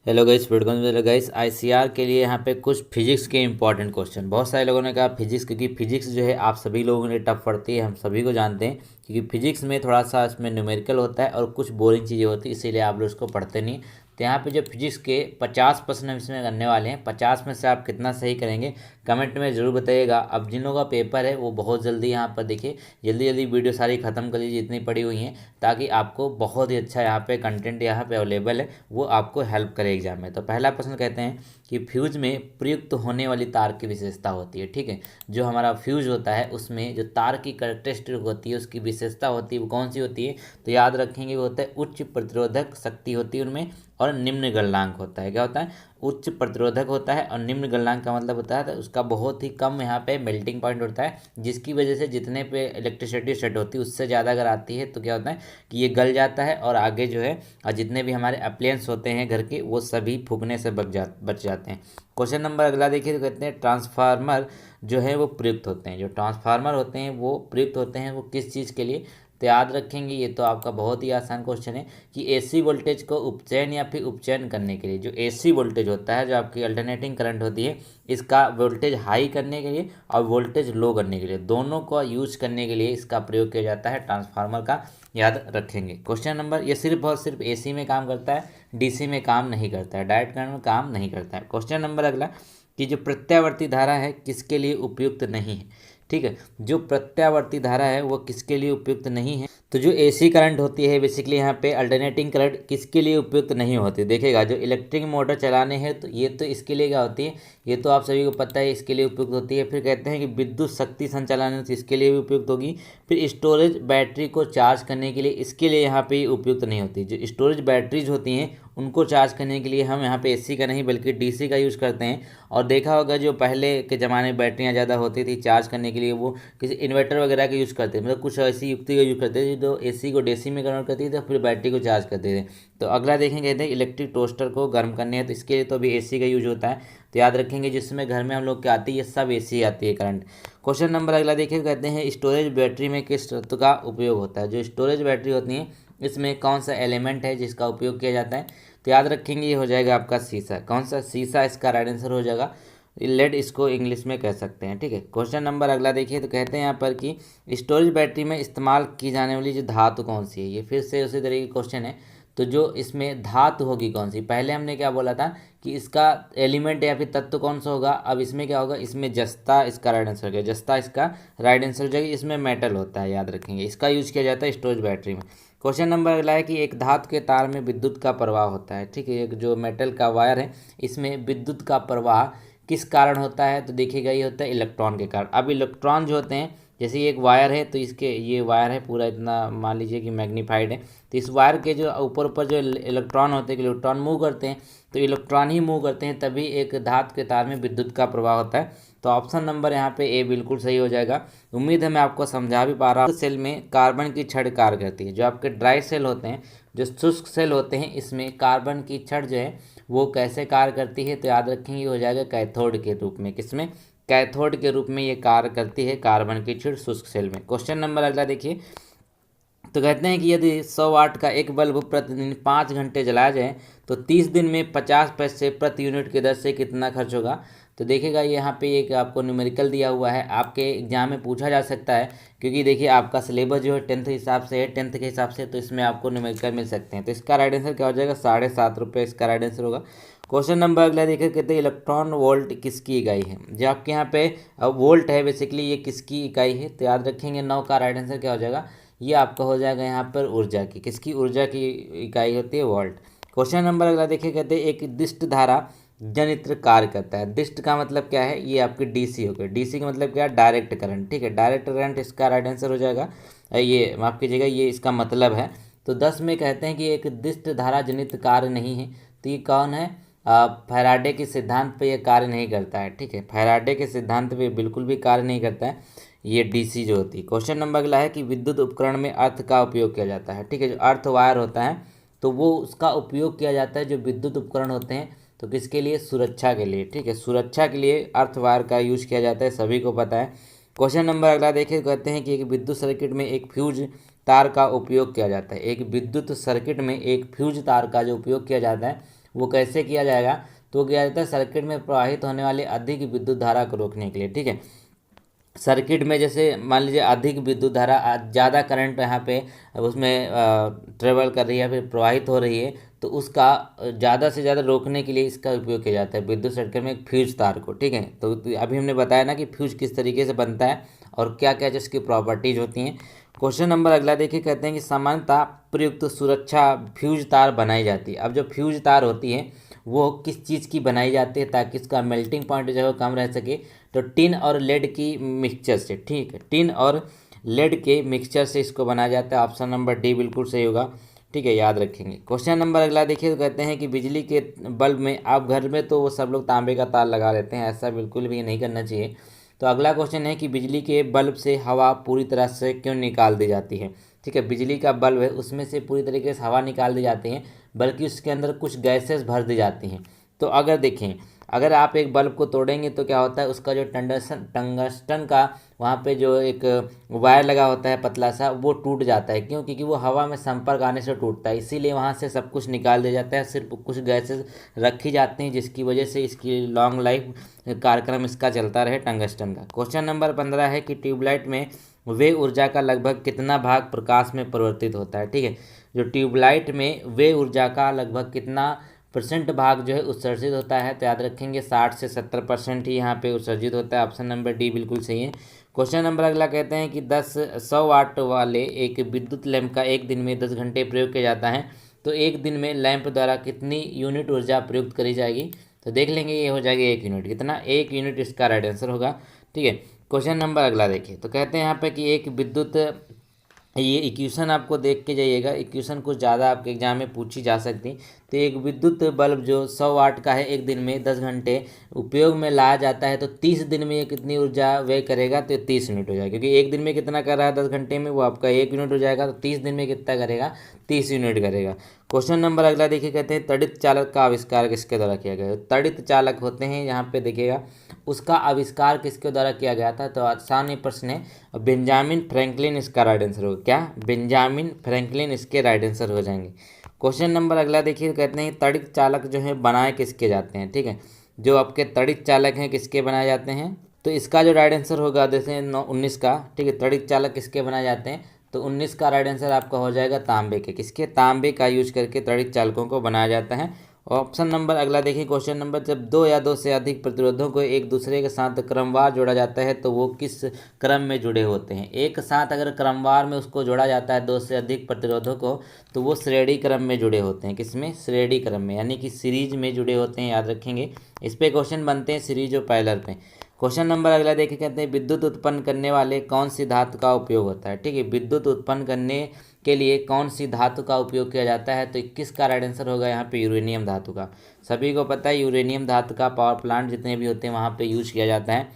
Hello guys, welcome guys. ICR के लिए यहाँ पे कुछ फिजिक्स के इंपॉर्टेंट क्वेश्चन। बहुत सारे लोगों ने कहा फिजिक्स, क्योंकि फिजिक्स जो है आप सभी लोगों के लिए टफ पड़ती है, हम सभी को जानते हैं। क्योंकि फिजिक्स में थोड़ा सा इसमें न्यूमेरिकल होता है और कुछ बोरिंग चीज़ें होती है, इसीलिए आप लोग इसको पढ़ते नहीं। तो यहाँ पे जो फिजिक्स के 50% हम इसमें करने वाले हैं। 50 में से आप कितना सही करेंगे कमेंट में ज़रूर बताइएगा। अब जिन लोगों का पेपर है वो बहुत जल्दी यहाँ पर देखिए, जल्दी जल्दी वीडियो सारी ख़त्म कर लीजिए जितनी पड़ी हुई हैं, ताकि आपको बहुत ही अच्छा यहाँ पे कंटेंट यहाँ पे अवेलेबल है, वो आपको हेल्प करे एग्जाम में। तो पहला प्रश्न कहते हैं कि फ्यूज में प्रयुक्त होने वाली तार की विशेषता होती है। ठीक है, जो हमारा फ्यूज होता है उसमें जो तार की कैरेक्टरिस्टिक होती है, उसकी विशेषता होती है, वो कौन सी होती है, तो याद रखेंगे वो होता है उच्च प्रतिरोधक शक्ति होती है उनमें, और निम्न गलनांक होता है। क्या होता है, उच्च प्रतिरोधक होता है, और निम्न गलनांक का मतलब होता है तो उसका बहुत ही कम यहाँ पे मेल्टिंग पॉइंट होता है, जिसकी वजह से जितने पे इलेक्ट्रिसिटी सेट होती है उससे ज़्यादा अगर आती है तो क्या होता है कि ये गल जाता है, और आगे जो है और जितने भी हमारे अप्लायंस होते हैं घर के वो सभी फूकने से बच जाते हैं। क्वेश्चन नंबर अगला देखिए, तो कहते हैं ट्रांसफार्मर जो है वो प्रयुक्त होते हैं। जो ट्रांसफार्मर होते हैं वो प्रयुक्त होते हैं वो किस चीज़ के लिए, तो याद रखेंगे ये तो आपका बहुत ही आसान क्वेश्चन है कि एसी वोल्टेज को उपचयन या फिर उपचयन करने के लिए। जो एसी वोल्टेज होता है, जो आपकी अल्टरनेटिंग करंट होती है, इसका वोल्टेज हाई करने के लिए और वोल्टेज लो करने के लिए, दोनों को यूज करने के लिए इसका प्रयोग किया जाता है ट्रांसफार्मर का। याद रखेंगे। क्वेश्चन नंबर, ये सिर्फ और सिर्फ एसी में काम करता है, डीसी में काम नहीं करता है, डायरेक्ट करंट में काम नहीं करता है। क्वेश्चन नंबर अगला कि जो प्रत्यावर्ती धारा है किसके लिए उपयुक्त नहीं है। ठीक है, जो प्रत्यावर्ती धारा है वो किसके लिए उपयुक्त नहीं है, तो जो एसी करंट होती है बेसिकली यहाँ पे अल्टरनेटिंग करंट किसके लिए उपयुक्त नहीं होती, देखिएगा जो इलेक्ट्रिक मोटर चलाने हैं तो ये तो इसके लिए क्या होती है, ये तो आप सभी को पता है इसके लिए उपयुक्त होती है। फिर कहते हैं कि विद्युत शक्ति संचालन तो इसके लिए भी उपयुक्त होगी। फिर स्टोरेज बैटरी को चार्ज करने के लिए इसके लिए यहाँ पे उपयुक्त नहीं होती। जो स्टोरेज बैटरीज होती हैं उनको चार्ज करने के लिए हम यहाँ पे एसी का नहीं बल्कि डीसी का यूज़ करते हैं। और देखा होगा जो पहले के ज़माने में बैटरियाँ ज़्यादा होती थी चार्ज करने के लिए वो किसी इन्वर्टर वगैरह का यूज़ करते थे, मतलब कुछ ऐसी युक्ति का यूज़ करते थे जो एसी को डीसी में कन्वर्ट करती थी फिर बैटरी को चार्ज करते थे। तो अगला देखेंगे कहते हैं इलेक्ट्रिक टोस्टर को गर्म करने है तो इसके लिए तो अभी एसी का यूज होता है। तो याद रखेंगे जिसमें घर में हम लोग के आती है सब एसी आती है करंट। क्वेश्चन नंबर अगला देखिए कहते हैं स्टोरेज बैटरी में किस तत्व का उपयोग होता है। जो स्टोरेज बैटरी होती है इसमें कौन सा एलिमेंट है जिसका उपयोग किया जाता है, तो याद रखेंगे ये हो जाएगा आपका शीशा। कौन सा, शीशा इसका राइट आंसर हो जाएगा। लेड इसको इंग्लिश में कह सकते हैं, ठीक है। क्वेश्चन नंबर अगला देखिए तो कहते हैं यहाँ पर कि स्टोरेज बैटरी में इस्तेमाल की जाने वाली जो धातु कौन सी है। ये फिर से उसी तरह की क्वेश्चन है। तो जो इसमें धातु होगी कौन सी, पहले हमने क्या बोला था कि इसका एलिमेंट या फिर तत्व कौन सा होगा। अब इसमें क्या होगा, इसमें जस्ता इसका राइट आंसर हो गया, जस्ता इसका राइट आंसर हो जाएगा। इसमें मेटल होता है, याद रखेंगे इसका यूज किया जाता है स्टोरेज बैटरी में। क्वेश्चन नंबर अगला है कि एक धातु के तार में विद्युत का प्रवाह होता है, ठीक है। एक जो मेटल का वायर है इसमें विद्युत का प्रवाह किस कारण होता है, तो देखिएगा ये होता है इलेक्ट्रॉन के कारण। अब इलेक्ट्रॉन जो होते हैं जैसे ये एक वायर है तो इसके ये वायर है पूरा इतना मान लीजिए कि मैग्नीफाइड है, तो इस वायर के जो ऊपर ऊपर जो इलेक्ट्रॉन होते हैं इलेक्ट्रॉन मूव करते हैं, तो इलेक्ट्रॉन ही मूव करते हैं तभी एक धातु के तार में विद्युत का प्रवाह होता है। तो ऑप्शन नंबर यहाँ पे ए बिल्कुल सही हो जाएगा। उम्मीद है मैं आपको समझा भी पा रहा हूँ। सेल में कार्बन की छड़ कार्य करती है। जो आपके ड्राई सेल होते हैं, जो शुष्क सेल होते हैं, इसमें कार्बन की छड़ जो है वो कैसे कार्य करती है, तो याद रखेंगे हो जाएगा कैथोड के रूप में। किसमें, कैथोड के रूप में ये कार्य करती है कार्बन की छड़ शुष्क सेल में। क्वेश्चन नंबर अगला देखिए तो कहते हैं कि यदि 100 वाट का एक बल्ब प्रतिदिन 5 घंटे जलाया जाए तो 30 दिन में 50 पैसे प्रति यूनिट की दर से कितना खर्च होगा। तो देखिएगा यहाँ पे एक आपको न्यूमेरिकल दिया हुआ है, आपके एग्जाम में पूछा जा सकता है क्योंकि देखिए आपका सिलेबस जो है 10th हिसाब से है, 10th के हिसाब से, तो इसमें आपको न्यूमेरिकल मिल सकते हैं। तो इसका राइट आंसर क्या हो जाएगा, 7.5 रुपये इसका राइट आंसर होगा। क्वेश्चन नंबर अगला देखिए कहते हैं इलेक्ट्रॉन वोल्ट किसकी इकाई है। जो आपके यहाँ पे वोल्ट है बेसिकली ये किसकी इकाई है, तो याद रखेंगे 9 का राइट आंसर क्या हो जाएगा, ये आपका हो जाएगा यहाँ पर ऊर्जा की, किसकी, ऊर्जा की इकाई होती है वोल्ट। क्वेश्चन नंबर अगला देखिए कहते हैं एक दिष्ट धारा जनित्र कार्य करता है। दिष्ट का मतलब क्या है, ये आपकी डीसी हो गई। डीसी का मतलब क्या है, डायरेक्ट करंट, ठीक है। डायरेक्ट करंट इसका राइट आंसर हो जाएगा, ये माफ कीजिएगा ये इसका मतलब है। तो 10 में कहते हैं कि एक दिष्ट धारा जनित कार्य नहीं है, तो ये कौन है, फैराडे के सिद्धांत पे ये कार्य नहीं करता है, ठीक है। फैराडे के सिद्धांत पे बिल्कुल भी कार्य नहीं करता है ये डीसी जो होती है। क्वेश्चन नंबर अगला है कि विद्युत उपकरण में अर्थ का उपयोग किया जाता है, ठीक है। जो अर्थ वायर होता है तो वो उसका उपयोग किया जाता है जो विद्युत उपकरण होते हैं, तो किसके लिए, सुरक्षा के लिए, ठीक है। सुरक्षा के लिए अर्थ वायर का यूज किया जाता है, सभी को पता है। क्वेश्चन नंबर अगला देखिए कहते हैं कि एक विद्युत सर्किट में एक फ्यूज तार का उपयोग किया जाता है। एक विद्युत सर्किट में एक फ्यूज तार का जो उपयोग किया जाता है वो कैसे किया जाएगा, तो किया जाता है सर्किट में प्रवाहित होने वाले अधिक विद्युत धारा को रोकने के लिए, ठीक है। सर्किट में जैसे मान लीजिए अधिक विद्युत धारा, ज़्यादा करंट यहाँ पे उसमें ट्रेवल कर रही है फिर प्रवाहित हो रही है, तो उसका ज़्यादा से ज़्यादा रोकने के लिए इसका उपयोग किया जाता है विद्युत सर्किट में एक फ्यूज तार को, ठीक है। तो अभी हमने बताया ना कि फ्यूज किस तरीके से बनता है और क्या क्या जिसकी प्रॉपर्टीज होती हैं। क्वेश्चन नंबर अगला देखिए कहते हैं कि सामान्यतः प्रयुक्त सुरक्षा फ्यूज तार बनाई जाती है। अब जो फ्यूज तार होती है वो किस चीज़ की बनाई जाती है ताकि इसका मेल्टिंग पॉइंट जो है वो कम रह सके, तो टिन और लेड की मिक्सचर से, ठीक है। टिन और लेड के मिक्सचर से इसको बनाया जाता है। ऑप्शन नंबर डी बिल्कुल सही होगा, ठीक है, याद रखेंगे। क्वेश्चन नंबर अगला देखिए तो कहते हैं कि बिजली के बल्ब में, आप घर में तो वो सब लोग तांबे का तार लगा लेते हैं, ऐसा बिल्कुल भी नहीं करना चाहिए। तो अगला क्वेश्चन है कि बिजली के बल्ब से हवा पूरी तरह से क्यों निकाल दी जाती है, ठीक है। बिजली का बल्ब है उसमें से पूरी तरीके से हवा निकाल दी जाती है, बल्कि उसके अंदर कुछ गैसेस भर दी जाती हैं। तो अगर देखें, अगर आप एक बल्ब को तोड़ेंगे तो क्या होता है, उसका जो टंगस्टन का वहाँ पे जो एक वायर लगा होता है पतला सा, वो टूट जाता है। क्यों, क्योंकि वो हवा में संपर्क आने से टूटता है, इसीलिए वहाँ से सब कुछ निकाल दिया जाता है, सिर्फ कुछ गैसेस रखी जाती हैं जिसकी वजह से इसकी लॉन्ग लाइफ कार्यक्रम इसका चलता रहे टंगस्टन का। क्वेश्चन नंबर 15 है कि ट्यूबलाइट में वे ऊर्जा का लगभग कितना भाग प्रकाश में परिवर्तित होता है, ठीक है। जो ट्यूबलाइट में वे ऊर्जा का लगभग कितना % भाग जो है उत्सर्जित होता है, तो याद रखेंगे 60 से 70% ही यहाँ पे उत्सर्जित होता है। ऑप्शन नंबर डी बिल्कुल सही है। क्वेश्चन नंबर अगला कहते हैं कि 100 वाट वाले एक विद्युत लैंप का एक दिन में 10 घंटे प्रयोग किया जाता है, तो एक दिन में लैंप द्वारा कितनी यूनिट ऊर्जा प्रयुक्त करी जाएगी। तो देख लेंगे, ये हो जाएगी 1 यूनिट। कितना? 1 यूनिट इसका राइट आंसर होगा। ठीक है, क्वेश्चन नंबर अगला देखिए। तो कहते हैं यहाँ पे कि एक विद्युत, ये इक्वेशन आपको देख के जाइएगा, इक्वेशन कुछ ज़्यादा आपके एग्जाम में पूछी जा सकती। तो एक विद्युत बल्ब जो 100 वाट का है, एक दिन में 10 घंटे उपयोग में लाया जाता है, तो 30 दिन में ये कितनी ऊर्जा व्यय करेगा। तो 30 यूनिट हो जाएगा, क्योंकि एक दिन में कितना कर रहा है 10 घंटे में, वो आपका 1 यूनिट हो जाएगा। तो 30 दिन में कितना करेगा? 30 यूनिट करेगा। क्वेश्चन नंबर अगला देखिए, कहते हैं तड़ित चालक का आविष्कार किसके द्वारा किया गया है। तड़ित चालक होते हैं, यहाँ पे देखिएगा उसका आविष्कार किसके द्वारा किया गया था। तो आसान ही प्रश्न है, बेंजामिन फ्रैंकलिन इसका राइट आंसर होगा। क्या? बेंजामिन फ्रैंकलिन इसके राइट आंसर हो जाएंगे। क्वेश्चन नंबर अगला देखिए, कहते हैं तड़ित चालक जो है बनाए किसके जाते हैं। ठीक है, जो आपके तड़ित चालक हैं किसके बनाए जाते हैं। तो इसका जो राइट आंसर होगा जैसे 19 का। ठीक है, तड़ित चालक किसके बनाए जाते हैं। तो 19 का राइट आंसर आपका हो जाएगा तांबे के। किसके? तांबे का यूज करके तड़ित चालकों को बनाया जाता है। ऑप्शन नंबर अगला देखिए, क्वेश्चन नंबर, जब 2 या 2 से अधिक प्रतिरोधों को एक दूसरे के साथ क्रमवार जोड़ा जाता है, तो वो किस क्रम में जुड़े होते हैं। एक साथ अगर क्रमवार में उसको जोड़ा जाता है 2 से अधिक प्रतिरोधों को, तो वो श्रेणी क्रम में जुड़े होते हैं। किसमें? श्रेणी क्रम में, यानी कि सीरीज में जुड़े होते हैं। याद रखेंगे, इस पे क्वेश्चन बनते हैं सीरीज और पैरेलल पे। क्वेश्चन नंबर अगला देखिए, कहते हैं विद्युत उत्पन्न करने वाले कौन सी धातु का उपयोग होता है। ठीक है, विद्युत उत्पन्न करने के लिए कौन सी धातु का उपयोग किया जाता है। तो 21 का राइट आंसर होगा यहाँ पे यूरेनियम धातु का। सभी को पता है यूरेनियम धातु का पावर प्लांट जितने भी होते हैं वहाँ पे यूज किया जाता है।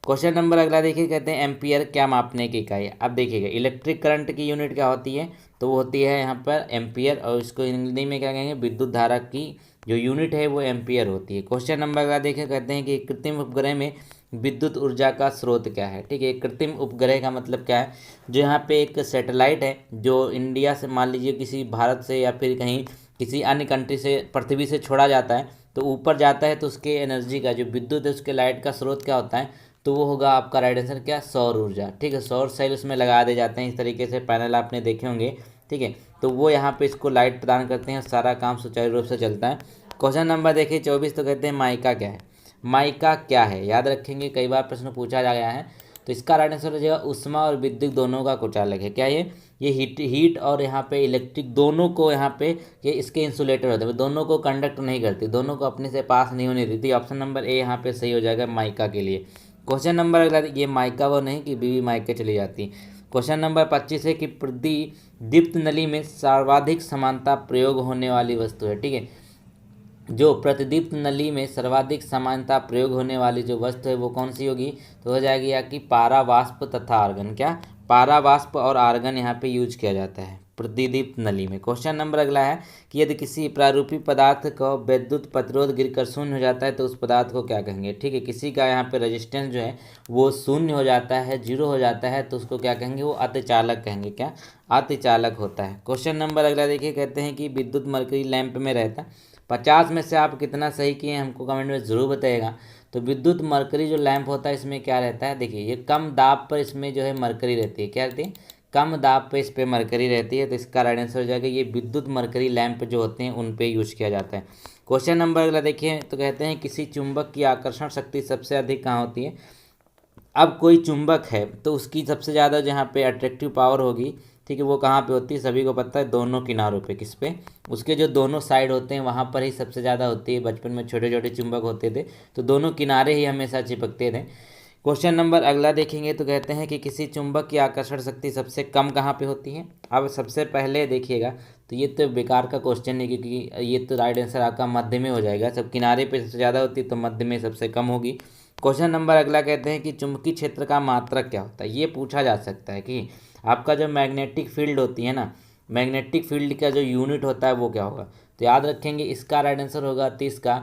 क्वेश्चन नंबर अगला देखिए, कहते हैं एम्पियर क्या मापने की इकाई। अब देखिएगा, इलेक्ट्रिक करंट की यूनिट क्या होती है। तो वो होती है यहाँ पर एम्पियर, और इसको हिंदी में क्या कहेंगे, विद्युत धारा की जो यूनिट है वो एम्पियर होती है। क्वेश्चन नंबर अगला देखिए, कहते हैं कि कृत्रिम उपग्रह में विद्युत ऊर्जा का स्रोत क्या है। ठीक है, कृत्रिम उपग्रह का मतलब क्या है, जो यहाँ पे एक सैटेलाइट है जो इंडिया से, मान लीजिए किसी भारत से या फिर कहीं किसी अन्य कंट्री से, पृथ्वी से छोड़ा जाता है, तो ऊपर जाता है, तो उसके एनर्जी का जो विद्युत है, उसके लाइट का स्रोत क्या होता है। तो वो होगा आपका राइट आंसर क्या? सौर ऊर्जा। ठीक है, सौर सेल उसमें लगा दे जाते हैं, इस तरीके से पैनल आपने देखे होंगे। ठीक है, तो वो यहाँ पे इसको लाइट प्रदान करते हैं, सारा काम सुचारू रूप से चलता है। क्वेश्चन नंबर देखिए 24। तो कहते हैं माइका क्या है। माइका क्या है, याद रखेंगे, कई बार प्रश्न पूछा जा गया है। तो इसका राइट आंसर हो जाएगा उष्मा और विद्युत दोनों का कुचालक है। क्या ये हीट और यहाँ पे इलेक्ट्रिक दोनों को, यहाँ पे ये इसके इंसुलेटर होते हैं, दोनों को कंडक्ट नहीं करती, दोनों को अपने से पास नहीं होने देती। ऑप्शन नंबर ए यहाँ पे सही हो जाएगा माइका के लिए। क्वेश्चन नंबर अगला, ये माइका वो नहीं कि बीवी माइके चली जाती। क्वेश्चन नंबर 25 है कि प्रदीप्त नली में सर्वाधिक समानता प्रयोग होने वाली वस्तु है। ठीक है, जो प्रतिदीप्त नली में सर्वाधिक समानता प्रयोग होने वाली जो वस्तु है वो कौन सी होगी। तो हो जाएगी आपकी पारावाष्प तथा आर्गन। क्या? पारावाष्प और आर्गन यहाँ पे यूज किया जाता है प्रतिदीप्त नली में। क्वेश्चन नंबर अगला है कि यदि किसी प्रारूपी पदार्थ का विद्युत प्रतिरोध गिरकर शून्य हो जाता है, तो उस पदार्थ को क्या कहेंगे। ठीक है, किसी का यहाँ पे रेजिस्टेंस जो है वो शून्य हो जाता है, 0 हो जाता है, तो उसको क्या कहेंगे, वो अतिचालक कहेंगे। क्या? अतिचालक होता है। क्वेश्चन नंबर अगला देखिए, कहते हैं कि विद्युत मरकरी लैंप में रहता है। 50 में से आप कितना सही किए हमको कमेंट में ज़रूर बताइएगा। तो विद्युत मरकरी जो लैंप होता है इसमें क्या रहता है, देखिए ये कम दाब पर इसमें जो है मरकरी रहती है। क्या रहती है? कम दाब पे इस पर मरकरी रहती है। तो इसका राइट आंसर हो जाएगा ये विद्युत मरकरी लैंप जो होते हैं उन पे यूज किया जाता है। क्वेश्चन नंबर अगला देखिए, तो कहते हैं किसी चुंबक की आकर्षण शक्ति सबसे अधिक कहाँ होती है। अब कोई चुंबक है तो उसकी सबसे ज़्यादा जहाँ पे अट्रैक्टिव पावर होगी, ठीक है, वो कहाँ पे होती है, सभी को पता है, दोनों किनारों पे। किस पे? उसके जो दोनों साइड होते हैं वहाँ पर ही सबसे ज़्यादा होती है। बचपन में छोटे छोटे चुंबक होते थे तो दोनों किनारे ही हमेशा चिपकते थे। क्वेश्चन नंबर अगला देखेंगे, तो कहते हैं कि किसी चुंबक की आकर्षण शक्ति सबसे कम कहाँ पे होती है। अब सबसे पहले देखिएगा, तो ये तो बेकार का क्वेश्चन है, क्योंकि ये तो राइट आंसर आपका मध्य में हो जाएगा। सब किनारे पे सबसे ज़्यादा होती है तो मध्य में सबसे कम होगी। क्वेश्चन नंबर अगला कहते हैं कि चुंबकीय क्षेत्र का मात्रक क्या होता है। ये पूछा जा सकता है कि आपका जो मैग्नेटिक फील्ड होती है ना, मैग्नेटिक फील्ड का जो यूनिट होता है वो क्या होगा। तो याद रखेंगे इसका राइट आंसर होगा 30 का,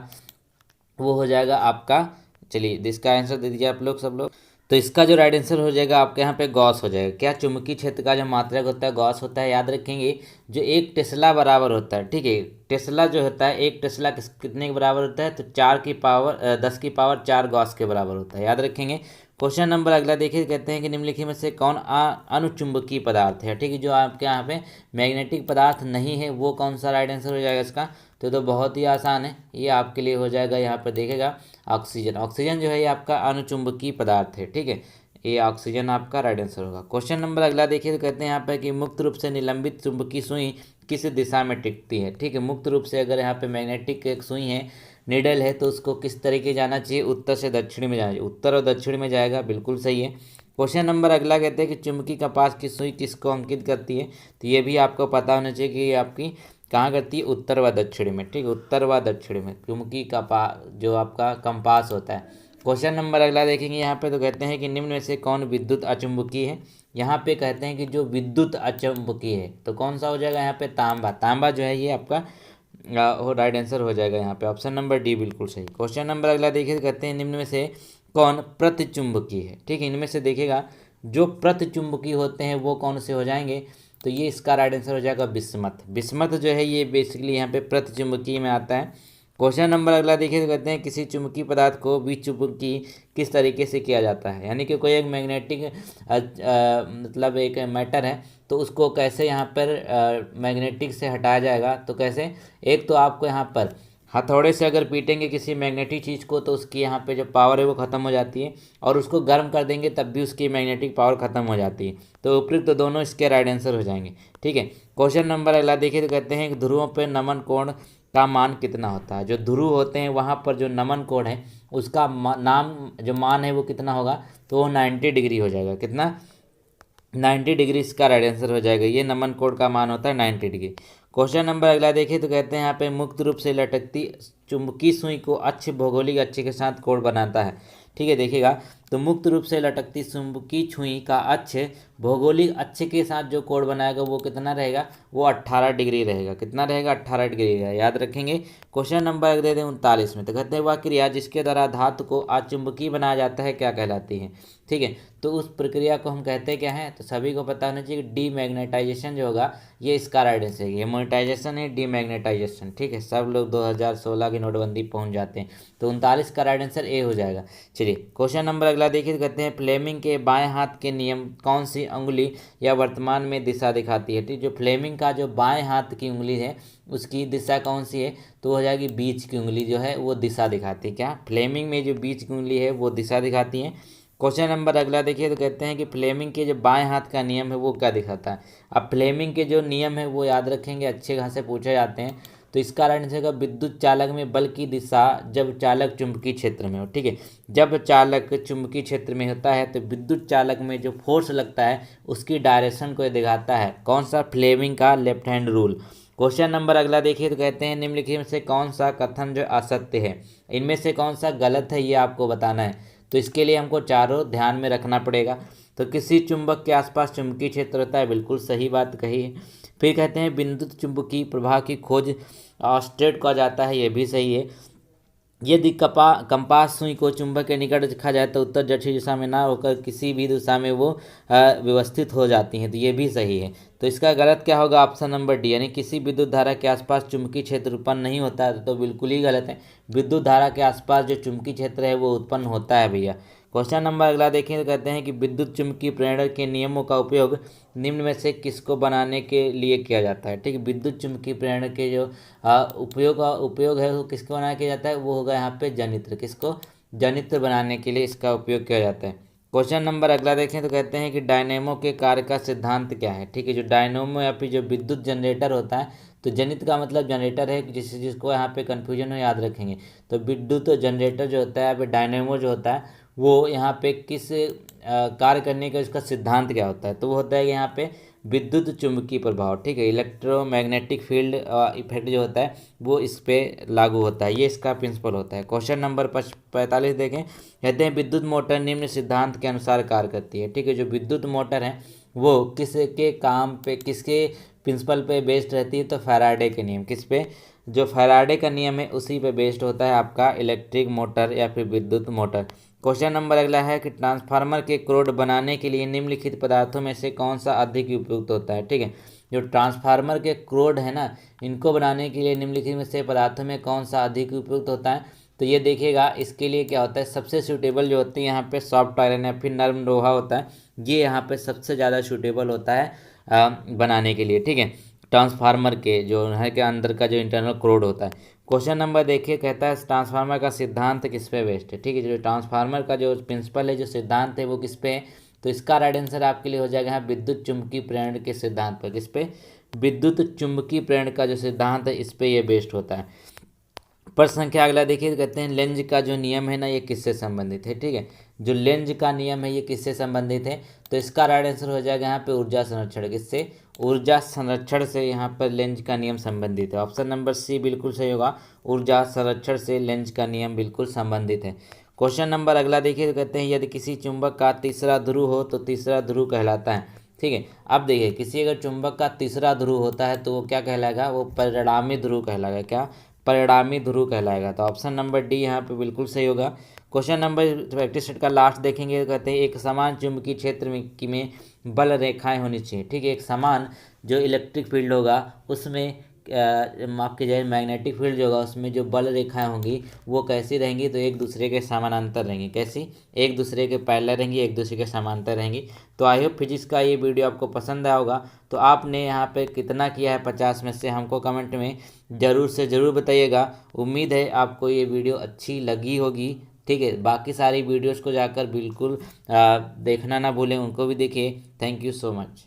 वो हो जाएगा आपका, चलिए इसका आंसर दे दीजिए आप लोग सब लोग। तो इसका जो राइट आंसर हो जाएगा आपके यहाँ पे गॉस हो जाएगा। क्या? चुंबकीय क्षेत्र का जो मात्रक होता है गॉस होता है। याद रखेंगे जो 1 टेस्ला बराबर होता है, ठीक है, टेस्ला जो होता है 1 टेस्ला कितने के बराबर होता है, तो 10 की पावर 4 गॉस के बराबर होता है। याद रखेंगे। क्वेश्चन नंबर अगला देखिए, कहते हैं कि निम्नलिखित में से कौन अनुचुंबकीय पदार्थ है। ठीक है, जो आपके यहाँ पे मैग्नेटिक पदार्थ नहीं है वो कौन सा राइट आंसर हो जाएगा इसका। तो बहुत ही आसान है, ये आपके लिए हो जाएगा, यहाँ पर देखेगा ऑक्सीजन। ऑक्सीजन जो है ये आपका अनुचुंबकीय पदार्थ है। ठीक है, ये ऑक्सीजन आपका राइट आंसर होगा। क्वेश्चन नंबर अगला देखिए, तो कहते हैं यहाँ पे कि मुक्त रूप से निलंबित चुंबकीय सुई किस दिशा में टिकती है। ठीक है, मुक्त रूप से अगर यहाँ पे मैग्नेटिक एक सुई है, निडल है, तो उसको किस तरीके जाना चाहिए, उत्तर से दक्षिण में जाना चाहिए, उत्तर और दक्षिण में जाएगा, बिल्कुल सही है। क्वेश्चन नंबर अगला कहते हैं कि चुंबकीय कपास की सुई किसको अंकित करती है। तो ये भी आपको पता होना चाहिए कि ये आपकी कहाँ करती है, उत्तर व दक्षिण में। ठीक है, उत्तर व दक्षिण में चुंबकीय कपास जो आपका कंपास होता है। क्वेश्चन नंबर अगला देखेंगे यहाँ पे, तो कहते हैं कि निम्न में से कौन विद्युत अचुंबकीय है। यहाँ पे कहते हैं कि जो विद्युत अचुंबकीय है तो कौन सा हो जाएगा यहाँ पे, तांबा। तांबा जो है ये आपका वो राइट आंसर हो जाएगा यहाँ पे, ऑप्शन नंबर डी बिल्कुल सही। क्वेश्चन नंबर अगला देखिए, कहते हैं निम्न में से कौन प्रतिचुंबकीय है। ठीक है, इनमें से देखिएगा जो प्रतिचुंबकीय होते हैं वो कौन से हो जाएंगे, तो ये इसका राइट आंसर हो जाएगा बिस्मथ। बिस्मथ जो है ये बेसिकली यहाँ पे प्रतिचुंबकीय में आता है। क्वेश्चन नंबर अगला देखिए, तो कहते हैं किसी चुंबकीय पदार्थ को विचुंबकीय किस तरीके से किया जाता है। यानी कि कोई एक मैग्नेटिक मतलब एक मैटर है, तो उसको कैसे यहाँ पर मैग्नेटिक से हटाया जाएगा, तो कैसे, एक तो आपको यहाँ पर हथौड़े से अगर पीटेंगे किसी मैग्नेटिक चीज़ को तो उसकी यहाँ पे जो पावर है वो ख़त्म हो जाती है, और उसको गर्म कर देंगे तब भी उसकी मैग्नेटिक पावर ख़त्म हो जाती है। तो उपयुक्त तो दोनों इसके राइट आंसर हो जाएंगे। ठीक है, क्वेश्चन नंबर अगला देखिए, तो कहते हैं कि ध्रुवों पर नमन कोण का मान कितना होता है। जो ध्रुव होते हैं वहाँ पर जो नमन कोण है उसका नाम जो मान है वो कितना होगा, तो वो 90 डिग्री हो जाएगा। कितना, 90 डिग्री इसका राइट आंसर हो जाएगा। ये नमन कोण का मान होता है 90 डिग्री। क्वेश्चन नंबर अगला देखिए, तो कहते हैं यहाँ पे मुक्त रूप से लटकती चुंबकीय सुई को अक्ष भौगोलिक अक्ष के साथ कोण बनाता है। ठीक है, देखिएगा तो मुक्त रूप से लटकती चुंबकीय सुई का अक्ष भौगोलिक अक्ष के साथ जो कोण बनाएगा वो कितना रहेगा, वो 18 डिग्री रहेगा। कितना रहेगा, 18 डिग्री रहेगा, याद रखेंगे। क्वेश्चन नंबर अगले दें 39 में, तो कहते हैं वह क्रिया जिसके द्वारा धातु को अचुंबकीय बनाया जाता है क्या कहलाती है। ठीक है, तो उस प्रक्रिया को हम कहते हैं क्या है, तो सभी को पता होना चाहिए कि डीमैग्नेटाइजेशन जो होगा ये इसका राइट आंसर है। ये मोनेटाइजेशन है, डीमैग्नेटाइजेशन। ठीक है, सब लोग 2016 की नोटबंदी पहुंच जाते हैं, तो 39 का राइट आंसर ए हो जाएगा। चलिए क्वेश्चन नंबर अगला देखिए, तो कहते हैं फ्लेमिंग के बाएं हाथ के नियम कौन सी अंगुली या वर्तमान में दिशा दिखाती है। ठीक, जो फ्लेमिंग का जो बाएं हाथ की उंगली है उसकी दिशा कौन सी है, तो हो जाएगी बीच की उंगली जो है वो दिशा दिखाती है। क्या, फ्लेमिंग में जो बीच की उंगली है वो दिशा दिखाती है। क्वेश्चन नंबर अगला देखिए, तो कहते हैं कि फ्लेमिंग के जो बाएं हाथ का नियम है वो क्या दिखाता है। अब फ्लेमिंग के जो नियम है वो याद रखेंगे, अच्छे खास से पूछे जाते हैं। तो इसका राइट आंसर होगा विद्युत चालक में बल की दिशा जब चालक चुंबकीय क्षेत्र में हो। ठीक है, जब चालक चुंबकीय क्षेत्र में होता है तो विद्युत चालक में जो फोर्स लगता है उसकी डायरेक्शन को दिखाता है कौन सा, फ्लेमिंग का left hand rule. Question number अगला देखिए, तो कहते हैं निम्नलिखित में से कौन सा कथन जो असत्य है, इनमें से कौन सा गलत है ये आपको बताना है। तो इसके लिए हमको चारों ध्यान में रखना पड़ेगा। तो किसी चुंबक के आसपास चुंबकीय क्षेत्र होता है, बिल्कुल सही बात कही है। फिर कहते हैं विद्युत चुंबकीय प्रवाह की खोज स्ट्रेट कहा जाता है, ये भी सही है। यदि कंपास सुई को चुंबक के निकट रखा जाए तो उत्तर दक्षिण दिशा में ना होकर किसी भी दिशा में वो व्यवस्थित हो जाती हैं, तो ये भी सही है। तो इसका गलत क्या होगा, ऑप्शन नंबर डी, यानी किसी विद्युत धारा के आसपास चुंबकीय क्षेत्र उत्पन्न नहीं होता है, तो बिल्कुल ही गलत है। विद्युत धारा के आसपास जो चुंबकीय क्षेत्र है वो उत्पन्न होता है भैया। क्वेश्चन नंबर अगला देखें, तो कहते हैं कि विद्युत चुंबकीय प्रेरण के नियमों का उपयोग निम्न में से किसको बनाने के लिए किया जाता है। ठीक है, विद्युत चुंबकीय प्रेरण के जो उपयोग है वो किसको बनाया किया जाता है, वो होगा यहाँ पे जनित्र। किसको, जनित्र बनाने के लिए इसका उपयोग किया जाता है। क्वेश्चन नंबर अगला देखें, तो कहते हैं कि डायनेमो के कार्य का सिद्धांत क्या है। ठीक है, जो डायनेमो या फिर जो विद्युत जनरेटर होता है, तो जनित्र का मतलब जनरेटर है, जिसको यहाँ पे कन्फ्यूजन हो, याद रखेंगे। तो विद्युत जनरेटर जो होता है या फिर डायनेमो जो होता है वो यहाँ पे किस कार्य करने का इसका सिद्धांत क्या होता है, तो वो होता है कि यहाँ पे विद्युत चुंबकीय प्रभाव। ठीक है, इलेक्ट्रोमैग्नेटिक फील्ड इफेक्ट जो होता है वो इस पे लागू होता है, ये इसका प्रिंसिपल होता है। क्वेश्चन नंबर 45 देखें, कहते हैं विद्युत मोटर निम्न सिद्धांत के अनुसार कार्य करती है। ठीक है, जो विद्युत मोटर है वो किसके काम पे, किसके प्रिंसिपल पे बेस्ड रहती है, तो फैराडे के नियम। किस पे, जो फैराडे का नियम है उसी पे बेस्ड होता है आपका इलेक्ट्रिक मोटर या फिर विद्युत मोटर। क्वेश्चन नंबर अगला है कि ट्रांसफार्मर के क्रोड बनाने के लिए निम्नलिखित पदार्थों में से कौन सा अधिक उपयुक्त होता है। ठीक है, जो ट्रांसफार्मर के क्रोड है ना, इनको बनाने के लिए निम्नलिखित में से पदार्थों में कौन सा अधिक उपयुक्त होता है, तो ये देखिएगा इसके लिए क्या होता है, सबसे सूटेबल जो होती है यहाँ पे सॉफ्ट आयरन या फिर नर्म लोहा होता है, ये यहाँ पे सबसे ज़्यादा सूटेबल होता है बनाने के लिए। ठीक है, ट्रांसफार्मर के जो है के अंदर का जो इंटरनल क्रोड होता है। क्वेश्चन नंबर देखिए, कहता है ट्रांसफार्मर का सिद्धांत किस पे बेस्ड है। ठीक है, जो ट्रांसफार्मर का जो प्रिंसिपल है, जो सिद्धांत है, वो किस पे है। तो इसका राइट आंसर आपके लिए हो जाएगा यहाँ विद्युत चुम्बकीय प्रेरण के सिद्धांत पर। किस पे? विद्युत चुम्बकीय प्रेरण का जो सिद्धांत है, इस पे ये बेस्ड होता है। प्रश्न संख्या अगला देखिए, कहते हैं लेंज का जो नियम है ना, ये किससे संबंधित है। ठीक है, जो लेंज का नियम है ये किससे संबंधित है। तो इसका राइट आंसर हो जाएगा यहाँ पे ऊर्जा संरक्षण। किससे? ऊर्जा संरक्षण से यहाँ पर लेंज का नियम संबंधित है। ऑप्शन नंबर सी बिल्कुल सही होगा, ऊर्जा संरक्षण से लेंज का नियम बिल्कुल संबंधित है। क्वेश्चन नंबर अगला देखिए, तो कहते हैं यदि किसी चुंबक का तीसरा ध्रुव हो तो तीसरा ध्रुव कहलाता है। ठीक है, अब देखिए, किसी अगर चुंबक का तीसरा ध्रुव होता है तो वो क्या कहलाएगा, वो परिणामी ध्रुव कहलाएगा। क्या? परिणामी ध्रुव कहलाएगा। तो ऑप्शन नंबर डी यहाँ पे बिल्कुल सही होगा। क्वेश्चन नंबर प्रैक्टिस सेट का लास्ट देखेंगे, कहते हैं एक समान चुंबकीय क्षेत्र में बल रेखाएं होनी चाहिए। ठीक है, एक समान जो इलेक्ट्रिक फील्ड होगा उसमें माफ कीजिए मैग्नेटिक फील्ड जो होगा उसमें जो बल रेखाएं होंगी वो कैसी रहेंगी, तो एक दूसरे के समानांतर रहेंगी। कैसी? एक दूसरे के पैरेलल रहेंगी, एक दूसरे के समांतर रहेंगी। तो आई होप फिजिक्स का ये वीडियो आपको पसंद आया होगा। तो आपने यहाँ पे कितना किया है 50 में से, हमको कमेंट में ज़रूर से ज़रूर बताइएगा। उम्मीद है आपको ये वीडियो अच्छी लगी होगी। ठीक है, बाकी सारी वीडियोज़ को जाकर बिल्कुल देखना ना भूलें, उनको भी देखिए। Thank you so much.